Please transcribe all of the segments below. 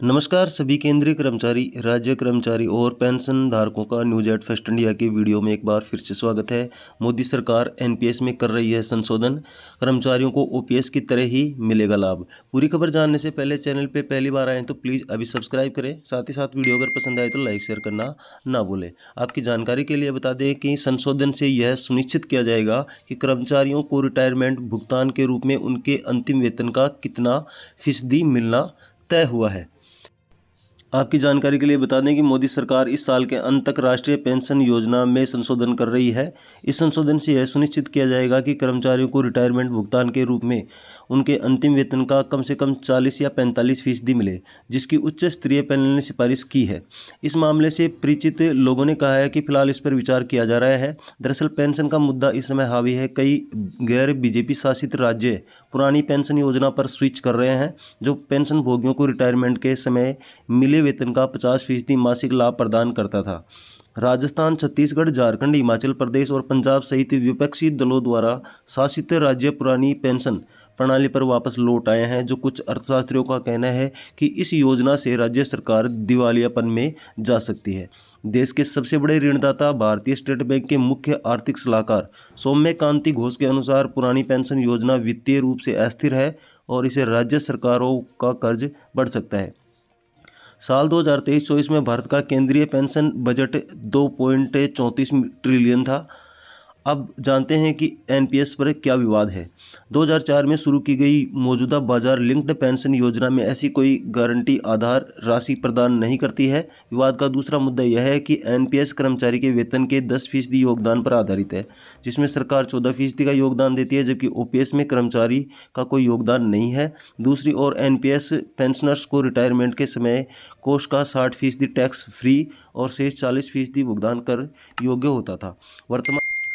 नमस्कार सभी केंद्रीय कर्मचारी, राज्य कर्मचारी और पेंशन धारकों का न्यूज एट फर्स्ट इंडिया के वीडियो में एक बार फिर से स्वागत है। मोदी सरकार एनपीएस में कर रही है संशोधन, कर्मचारियों को ओपीएस की तरह ही मिलेगा लाभ। पूरी खबर जानने से पहले चैनल पे पहली बार आए तो प्लीज़ अभी सब्सक्राइब करें, साथ ही साथ वीडियो अगर पसंद आए तो लाइक शेयर करना ना भूलें। आपकी जानकारी के लिए बता दें कि संशोधन से यह सुनिश्चित किया जाएगा कि कर्मचारियों को रिटायरमेंट भुगतान के रूप में उनके अंतिम वेतन का कितना फीसदी मिलना तय हुआ है। आपकी जानकारी के लिए बता दें कि मोदी सरकार इस साल के अंत तक राष्ट्रीय पेंशन योजना में संशोधन कर रही है। इस संशोधन से यह सुनिश्चित किया जाएगा कि कर्मचारियों को रिटायरमेंट भुगतान के रूप में उनके अंतिम वेतन का कम से कम 40 या 45% मिले, जिसकी उच्च स्तरीय पैनल ने सिफारिश की है। इस मामले से परिचित लोगों ने कहा है कि फिलहाल इस पर विचार किया जा रहा है। दरअसल पेंशन का मुद्दा इस समय हावी है। कई गैर बीजेपी शासित राज्य पुरानी पेंशन योजना पर स्विच कर रहे हैं, जो पेंशन भोगियों को रिटायरमेंट के समय मिले वेतन का 50% मासिक लाभ प्रदान करता था। राजस्थान, छत्तीसगढ़, झारखंड, हिमाचल प्रदेश और पंजाब सहित विपक्षी दलों द्वारा शासित राज्य पुरानी पेंशन प्रणाली पर वापस लौट आए हैं, जो कुछ अर्थशास्त्रियों का कहना है कि इस योजना से राज्य सरकार दिवालियापन में जा सकती है। देश के सबसे बड़े ऋणदाता भारतीय स्टेट बैंक के मुख्य आर्थिक सलाहकार सौम्य कांति घोष के अनुसार पुरानी पेंशन योजना वित्तीय रूप से अस्थिर है और इसे राज्य सरकारों का कर्ज बढ़ सकता है। साल 2023-24 में भारत का केंद्रीय पेंशन बजट 2.34 ट्रिलियन था। अब जानते हैं कि एनपीएस पर क्या विवाद है। 2004 में शुरू की गई मौजूदा बाजार लिंक्ड पेंशन योजना में ऐसी कोई गारंटी आधार राशि प्रदान नहीं करती है। विवाद का दूसरा मुद्दा यह है कि एनपीएस कर्मचारी के वेतन के 10% योगदान पर आधारित है, जिसमें सरकार 14% का योगदान देती है, जबकि ओपीएस में कर्मचारी का कोई योगदान नहीं है। दूसरी ओर एनपीएस पेंशनर्स को रिटायरमेंट के समय कोष का 60% टैक्स फ्री और शेष 40% भुगतान कर योग्य होता था।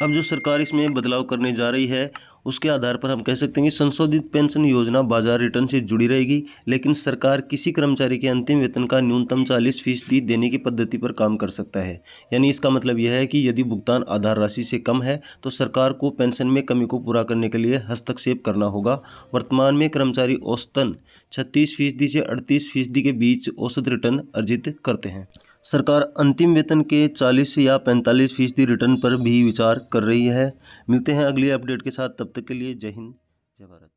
अब जो सरकार इसमें बदलाव करने जा रही है, उसके आधार पर हम कह सकते हैं कि संशोधित पेंशन योजना बाजार रिटर्न से जुड़ी रहेगी, लेकिन सरकार किसी कर्मचारी के अंतिम वेतन का न्यूनतम 40% देने की पद्धति पर काम कर सकता है। यानी इसका मतलब यह है कि यदि भुगतान आधार राशि से कम है तो सरकार को पेंशन में कमी को पूरा करने के लिए हस्तक्षेप करना होगा। वर्तमान में कर्मचारी औसतन 36% से 38% के बीच औसत रिटर्न अर्जित करते हैं। सरकार अंतिम वेतन के 40 या 45% रिटर्न पर भी विचार कर रही है। मिलते हैं अगली अपडेट के साथ, तब तक के लिए जय हिंद, जय भारत।